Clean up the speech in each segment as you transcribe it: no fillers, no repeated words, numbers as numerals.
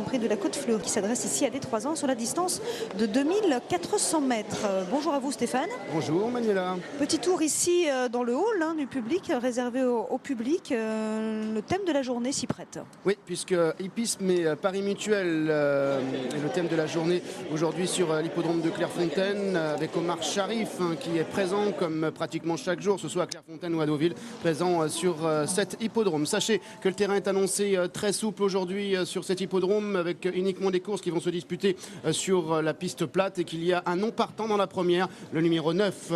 Prix de la Côte-Fleurie qui s'adresse ici à des 3 ans sur la distance de 2400 mètres. Bonjour à vous Stéphane. Bonjour Manuela. Petit tour ici dans le hall du public, réservé au public. Le thème de la journée s'y prête. Oui, puisque hippisme et Paris Mutuel est le thème de la journée aujourd'hui sur l'hippodrome de Clairefontaine avec Omar Sharif qui est présent comme pratiquement chaque jour, ce soit à Clairefontaine ou à Deauville, présent sur cet hippodrome. Sachez que le terrain est annoncé très souple aujourd'hui sur cet hippodrome avec uniquement des courses qui vont se disputer sur la piste plate et qu'il y a un non partant dans la première. Le numéro 9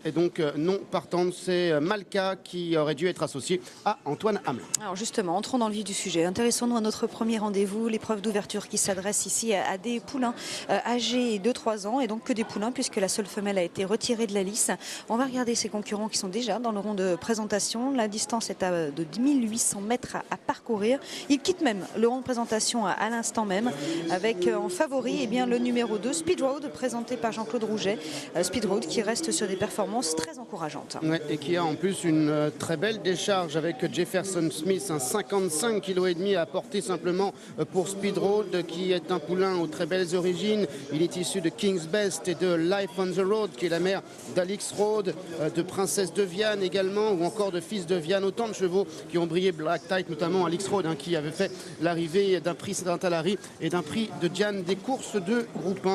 est donc non partant. C'est Malka qui aurait dû être associé à Antoine Hamelin. Alors justement, entrons dans le vif du sujet. Intéressons-nous à notre premier rendez-vous, l'épreuve d'ouverture qui s'adresse ici à des poulains âgés de 3 ans et donc que des poulains puisque la seule femelle a été retirée de la lice. On va regarder ses concurrents qui sont déjà dans le rond de présentation. La distance est de 1800 mètres à parcourir. Ils quittent même le rond de présentation à l'instant même avec en favori le numéro 2 Speed Road présenté par Jean-Claude Rouget. Speed Road qui reste sur des performances très encourageantes. Ouais, et qui a en plus une très belle décharge avec Jefferson Smith, un 55,5 kg à porter simplement pour Speed Road qui est un poulain aux très belles origines. Il est issu de King's Best et de Life on the Road qui est la mère d'Alix Road, de Princesse de Viane également ou encore de Fils de Viane. Autant de chevaux qui ont brillé Black Tide, notamment Alix Road qui avait fait l'arrivée d'un prix Saint-Alary et d'un prix de Diane des courses de groupe 1.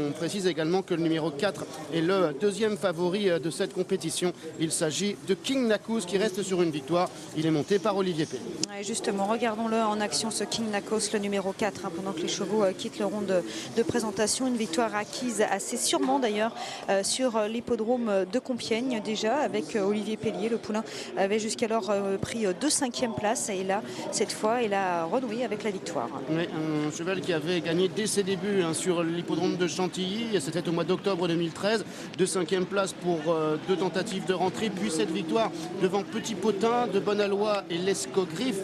On précise également que le numéro 4 est le deuxième favori de cette compétition. Il s'agit de King Nakous qui reste sur une victoire. Il est monté par Olivier Pellier. Ouais, justement, regardons-le en action, ce King Nakous, le numéro 4, pendant que les chevaux quittent le rond de présentation. Une victoire acquise assez sûrement d'ailleurs sur l'hippodrome de Compiègne déjà avec Olivier Pellier. Le poulain avait jusqu'alors pris 2 5e places et là, cette fois, il a renoué avec la victoire. Oui, un cheval qui avait gagné dès ses débuts sur l'hippodrome de Chantilly. C'était au mois d'octobre 2013. 2 5e places pour 2 tentatives de rentrée. Puis cette victoire devant Petit Potin, De Bonalois et l'Escogriffe.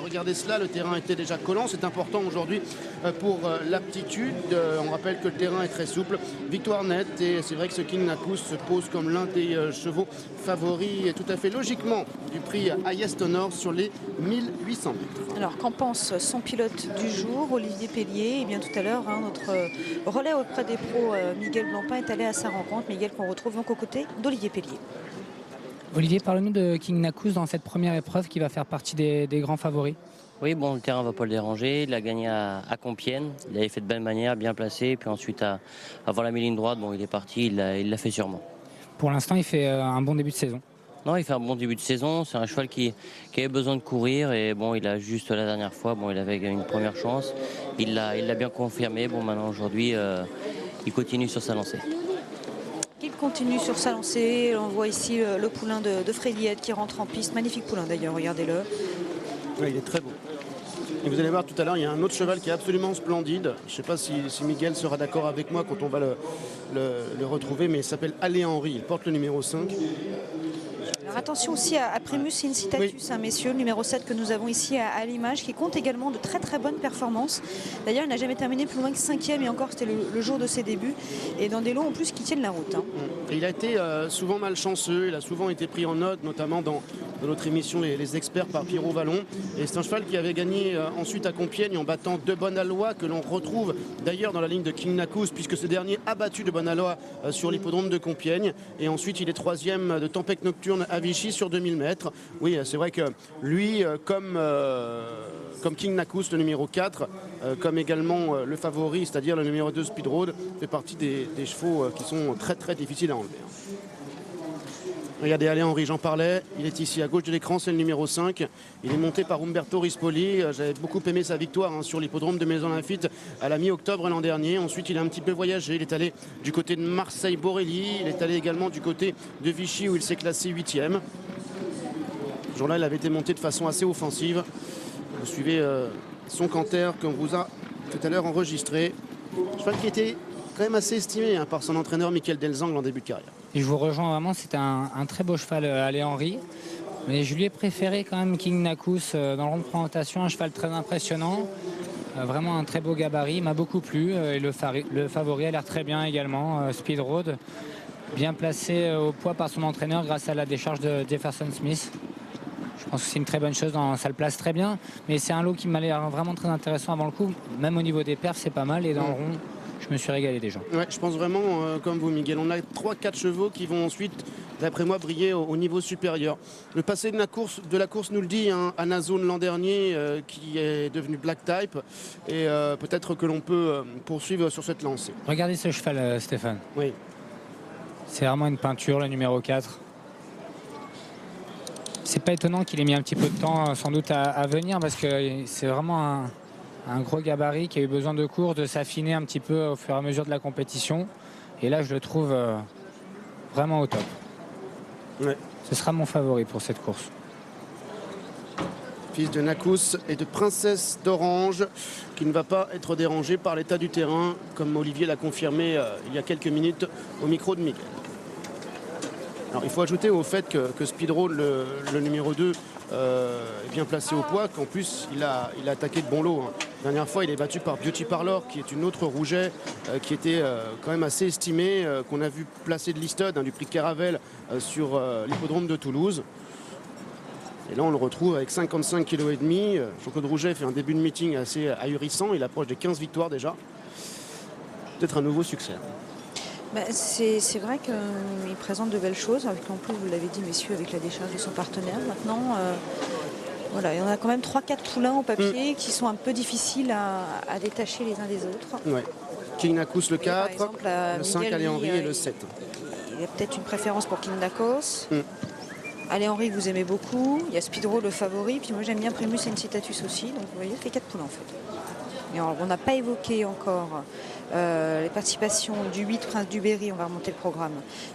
Regardez cela, le terrain était déjà collant. C'est important aujourd'hui pour l'aptitude. On rappelle que le terrain est très souple. Victoire nette et c'est vrai que ce King Nakous se pose comme l'un des chevaux favoris et tout à fait logiquement du prix Highest Honor sur les 1800 mètres. Alors qu'en pense son pilote du jour, Olivier Pellier? Et bien tout à l'heure, notre relais auprès des pros, Miguel Blancpain, est allé à sa rencontre. Miguel qu'on retrouve donc aux côtés d'Olivier Pellier. Olivier, parle-nous de King Nakous dans cette première épreuve qui va faire partie des grands favoris. Oui, bon, le terrain ne va pas le déranger. Il a gagné à Compiègne. Il avait fait de belle manière, bien placé. Puis ensuite, avant la mi-ligne droite, bon, il est parti. Il l'a fait sûrement. Pour l'instant, il fait un bon début de saison. Non, il fait un bon début de saison. C'est un cheval qui avait besoin de courir. Et bon, il a juste la dernière fois, bon, il avait une première chance. Il l'a bien confirmé. Bon, maintenant, aujourd'hui, il continue sur sa lancée. Il continue sur sa lancée. On voit ici le poulain de Fréliette qui rentre en piste. Magnifique poulain d'ailleurs, regardez-le. Oui, il est très beau. Et vous allez voir tout à l'heure, il y a un autre cheval qui est absolument splendide. Je ne sais pas si Miguel sera d'accord avec moi quand on va le retrouver, mais il s'appelle Allé Henry. Il porte le numéro 5. Alors attention aussi à Primus Incitatus, oui. Messieurs, le numéro 7 que nous avons ici à l'image, qui compte également de très très bonnes performances. D'ailleurs, il n'a jamais terminé plus loin que 5e et encore c'était le jour de ses débuts. Et dans des lots en plus qui tiennent la route. Et il a été souvent malchanceux, il a souvent été pris en note, notamment dans notre émission Les Experts par Pierrot Vallon. Et c'est un cheval qui avait gagné ensuite à Compiègne en battant De Bonalois, que l'on retrouve d'ailleurs dans la ligne de King Nakous, puisque ce dernier a battu De Bonalois sur l'hippodrome de Compiègne. Et ensuite, il est 3e de Tempête Nocturne à Vichy sur 2000 mètres. Oui, c'est vrai que lui, comme King Nakous, le numéro 4, comme également le favori, c'est-à-dire le numéro 2 Speed Road, fait partie des chevaux qui sont très très difficiles à enlever. Regardez, Allé Henry, j'en parlais, il est ici à gauche de l'écran, c'est le numéro 5. Il est monté par Umberto Rispoli. J'avais beaucoup aimé sa victoire sur l'hippodrome de Maison Lafitte à la mi-octobre l'an dernier. Ensuite, il a un petit peu voyagé. Il est allé du côté de Marseille-Borelli. Il est allé également du côté de Vichy où il s'est classé 8e. Ce jour-là, il avait été monté de façon assez offensive. Vous suivez son canter qu'on vous a tout à l'heure enregistré. Cheval qui était quand même assez estimé par son entraîneur Michael Delzangle en début de carrière. Et je vous rejoins vraiment, c'était un très beau cheval, Allé Henry. Mais je lui ai préféré quand même King Nakous dans le rond de présentation, un cheval très impressionnant. Vraiment un très beau gabarit, il m'a beaucoup plu. Et le favori a l'air très bien également, Speed Road. Bien placé au poids par son entraîneur grâce à la décharge de Jefferson Smith. Je pense que c'est une très bonne chose, ça le place très bien. Mais c'est un lot qui m'a l'air vraiment très intéressant avant le coup. Même au niveau des perfs, c'est pas mal. Et dans le rond, je me suis régalé déjà. Ouais, je pense vraiment comme vous, Miguel. On a 3-4 chevaux qui vont ensuite, d'après moi, briller au niveau supérieur. Le passé de la course nous le dit, hein, Anazone l'an dernier qui est devenu Black Type. Et peut-être que l'on peut poursuivre sur cette lancée. Regardez ce cheval, Stéphane. Oui. C'est vraiment une peinture, le numéro 4. C'est pas étonnant qu'il ait mis un petit peu de temps sans doute à venir parce que c'est vraiment un gros gabarit qui a eu besoin de cours, de s'affiner un petit peu au fur et à mesure de la compétition. Et là, je le trouve vraiment au top. Ouais. Ce sera mon favori pour cette course. Fils de Nacous et de Princesse d'Orange, qui ne va pas être dérangé par l'état du terrain, comme Olivier l'a confirmé il y a quelques minutes au micro de Miguel. Alors, il faut ajouter au fait que Speed Road, le numéro 2, est bien placé au poids, qu'en plus il a attaqué de bon lot. Hein. La dernière fois, il est battu par Beauty Parlor, qui est une autre rouget, qui était quand même assez estimée, qu'on a vu placer de l'Istud, hein, du prix Caravelle, sur l'hippodrome de Toulouse. Et là, on le retrouve avec 55,5 kg. Jean-Claude Rouget fait un début de meeting assez ahurissant. Il approche des 15 victoires déjà. Peut-être un nouveau succès. Bah, c'est vrai qu'il présente de belles choses. Avec, en plus, vous l'avez dit, messieurs, avec la décharge de son partenaire. Maintenant, voilà, il y en a quand même 3-4 poulains au papier qui sont un peu difficiles à détacher les uns des autres. Ouais. King Nacous le 4, exemple, le 5 Miguel, Allez Henry lui, et le 7. Il y a peut-être une préférence pour King Nacos. Allez Henry, vous aimez beaucoup. Il y a Speed Road, le favori. Puis moi, j'aime bien Primus Incitatus aussi. Donc, vous voyez, ça fait 4 poulains en fait. Et on n'a pas évoqué encore les participations du 8 Prince du Berry. On va remonter le programme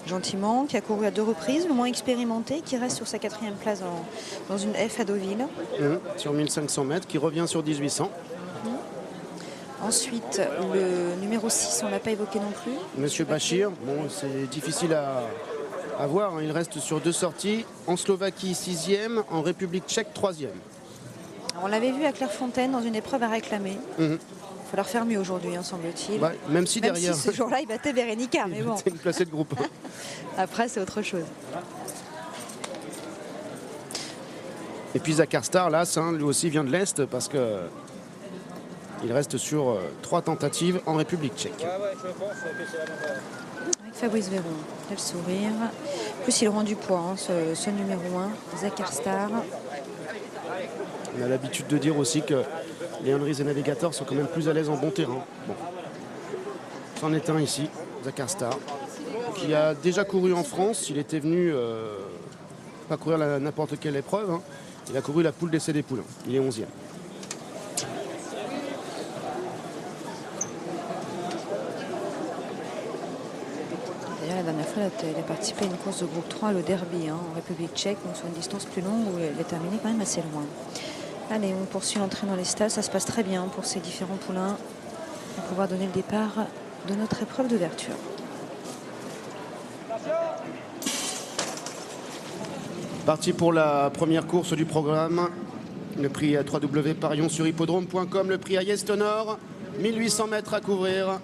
gentiment. Qui a couru à 2 reprises, le moins expérimenté, qui reste sur sa 4e place dans une F à Deauville. Sur 1500 mètres, qui revient sur 1800. Ensuite, le numéro 6, on ne l'a pas évoqué non plus. Monsieur Bachir, bon, c'est difficile à voir. Hein. Il reste sur 2 sorties. En Slovaquie, 6e. En République tchèque, 3e. On l'avait vu à Clairefontaine dans une épreuve à réclamer. Il va falloir faire mieux aujourd'hui, hein, semble-t-il. Ouais, même si derrière. Si ce jour-là, il battait Vérénica, mais bon. C'est une placée de groupe. Après, c'est autre chose. Et puis Zakar Star, là, lui aussi vient de l'Est parce que il reste sur 3 tentatives en République tchèque. Avec Fabrice Véron, le sourire. En plus, il rend du poids, hein, ce numéro 1, Zakar Star. On a l'habitude de dire aussi que les Henrys et Navigators sont quand même plus à l'aise en bon terrain. Bon. C'en est un ici, Zakar Star, qui a déjà couru en France. Il était venu pas courir n'importe quelle épreuve. Hein. Il a couru la poule d'essai des poulains. Il est 11e. D'ailleurs, la dernière fois, il a participé à une course de groupe 3, le Derby, hein, en République tchèque, donc sur une distance plus longue où il est terminé quand même assez loin. Allez, on poursuit l'entrée dans les stades. Ça se passe très bien pour ces différents poulains. On va pouvoir donner le départ de notre épreuve d'ouverture. Parti pour la première course du programme. Le prix à www.parions sur hippodrome.com. Le prix à Yestonor. 1800 mètres à couvrir.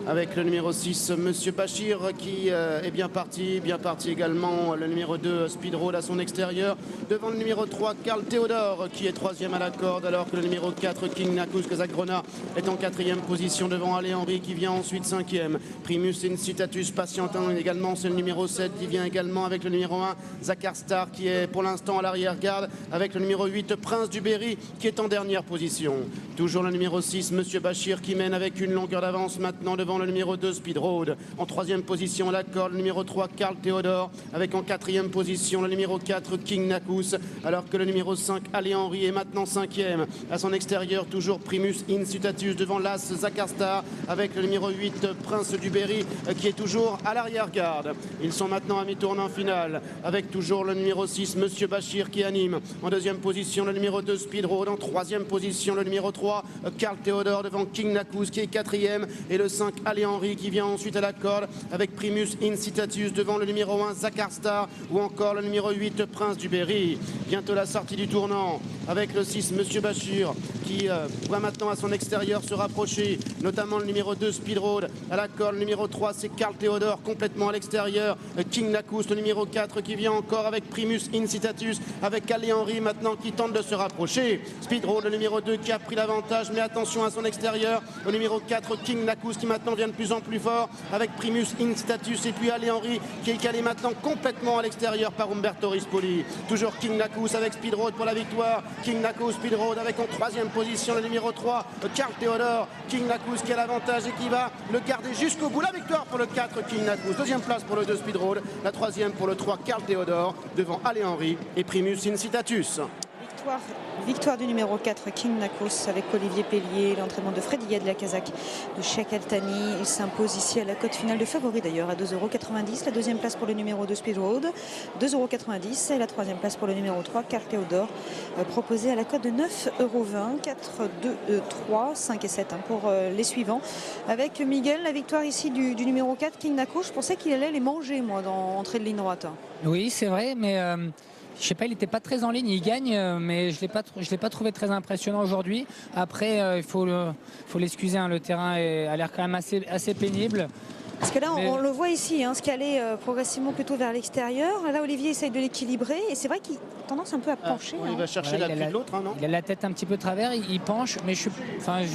Avec le numéro 6, Monsieur Bachir, qui est bien parti également le numéro 2, Speed Road à son extérieur. Devant le numéro 3, Carl Théodore, qui est 3e à la corde, alors que le numéro 4, King Nacous Casagrona, est en 4e position devant Allez Henry, qui vient ensuite 5e. Primus Incitatus Patientin également, c'est le numéro 7, qui vient également avec le numéro 1, Zakar Star, qui est pour l'instant à l'arrière-garde, avec le numéro 8, Prince du Berry, qui est en dernière position. Toujours le numéro 6, Monsieur Bachir, qui mène avec une longueur d'avance maintenant devant le numéro 2 Speed Road. En 3e position la corde, le numéro 3 Carl Théodore, avec en 4e position le numéro 4 King Nacous, alors que le numéro 5 Allez Henry est maintenant 5e. À son extérieur, toujours Primus Incitatus devant l'As Zakar Star, avec le numéro 8 Prince du Berry, qui est toujours à l'arrière-garde. Ils sont maintenant à mi-tournant final, avec toujours le numéro 6 Monsieur Bachir qui anime. En 2e position le numéro 2 Speed Road, en 3e position le numéro 3 Carl Théodore devant King Nacous qui est 4e, et le 5 Allez Henry qui vient ensuite à la corde avec Primus Incitatus devant le numéro 1 Zakar Star, ou encore le numéro 8 Prince du Berry. Bientôt la sortie du tournant avec le 6 Monsieur Bachir qui voit maintenant à son extérieur se rapprocher, notamment le numéro 2 Speed Road à la corde, le numéro 3 c'est Carl Theodore complètement à l'extérieur, King Nacous le numéro 4 qui vient encore avec Primus Incitatus, avec Ali Henry maintenant qui tente de se rapprocher, Speed Road le numéro 2 qui a pris l'avantage, mais attention à son extérieur, au numéro 4 King Nacous qui maintenant vient de plus en plus fort avec Primus Incitatus et puis Ali Henry qui est calé maintenant complètement à l'extérieur par Umberto Rispoli. Toujours King Nacous avec Speed Road pour la victoire. King Nacous, Speed Road avec en troisième position le numéro 3, Carl Theodore. King Nacous qui a l'avantage et qui va le garder jusqu'au bout. La victoire pour le 4, King Nacous. Deuxième place pour le 2, Speed Road. La troisième pour le 3, Carl Theodore, devant Ale Henry et Primus Incitatus. Victoire du numéro 4 King Nacous avec Olivier Pellier, l'entraînement de Freddy Yad, la Kazakh de Cheikh Altani. Il s'impose ici à la cote finale de favori d'ailleurs à 2,90 €. La deuxième place pour le numéro 2 Speed Road, 2,90 € et la troisième place pour le numéro 3 Carl Theodore, proposé à la cote de 9,20 €. 4, 2, 3, 5 et 7 pour les suivants. Avec Miguel, la victoire ici du numéro 4 King Nacous. Je pensais qu'il allait les manger moi dans l'entrée de ligne droite. Oui, c'est vrai, mais je sais pas, il n'était pas très en ligne, il gagne, mais je l'ai pas trouvé très impressionnant aujourd'hui. Après, il faut l'excuser, hein, le terrain a l'air quand même assez pénible. Parce que là, on le voit ici, hein, se caler progressivement plutôt vers l'extérieur. Là, Olivier essaye de l'équilibrer et c'est vrai qu'il a tendance un peu à pencher. Il va chercher l'appui de l'autre, non ? Il a la tête un petit peu de travers, il penche, mais je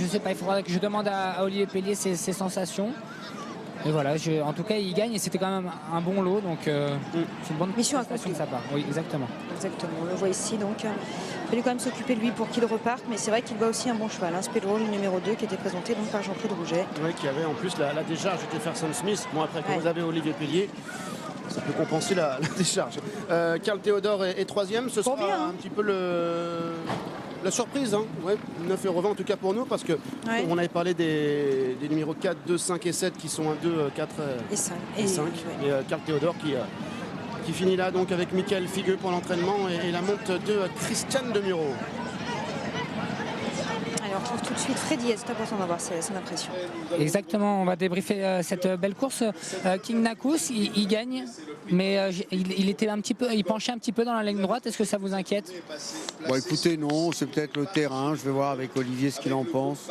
sais pas, il faudra que je demande à Olivier Pellier ses sensations. Et voilà, en tout cas, il gagne et c'était quand même un bon lot, donc c'est une bonne mission prestation de sa part. Oui, exactement. Exactement, on le voit ici, donc il fallait quand même s'occuper de lui pour qu'il reparte, mais c'est vrai qu'il bat aussi un bon cheval, hein, Speed Road, le numéro 2 qui était présenté donc par Jean-Claude Rouget. Oui, qui avait en plus la décharge de Jefferson Smith. Bon, après, quand vous avez Olivier Pellier, ça peut compenser la décharge. Carl Theodore est troisième, ce sera bien, hein. un petit peu la surprise, hein. Ouais, 9,20 € en tout cas pour nous, parce que on avait parlé des numéros 4, 2, 5 et 7 qui sont 1, 2, 4 et 5. Et Carl Theodore qui finit là donc avec Michael Figueux pour l'entraînement et la monte de Christiane Demuro. Alors on retrouve tout de suite Freddy, c'est important d'avoir son impression. Exactement, on va débriefer cette belle course. King Nacous, il gagne, mais il penchait un petit peu dans la ligne droite. Est-ce que ça vous inquiète ? Bon, écoutez, non, c'est peut-être le terrain. Je vais voir avec Olivier ce qu'il en pense.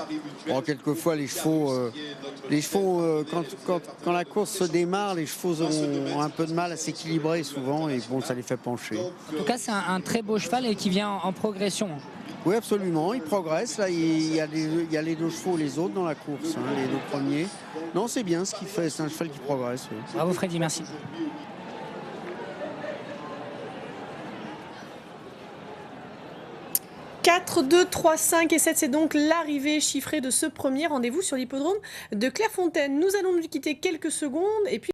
Bon, quelquefois, les chevaux quand la course se démarre, les chevaux ont un peu de mal à s'équilibrer souvent et bon, ça les fait pencher. En tout cas, c'est un très beau cheval et qui vient en progression. Oui, absolument, il progresse. Là, il y a les deux chevaux, les autres dans la course, hein, les deux premiers. Non, c'est bien ce qu'il fait, c'est un cheval qui progresse. Oui. Bravo Freddy, merci. 4, 2, 3, 5 et 7, c'est donc l'arrivée chiffrée de ce premier rendez-vous sur l'hippodrome de Clairefontaine. Nous allons nous quitter quelques secondes et puis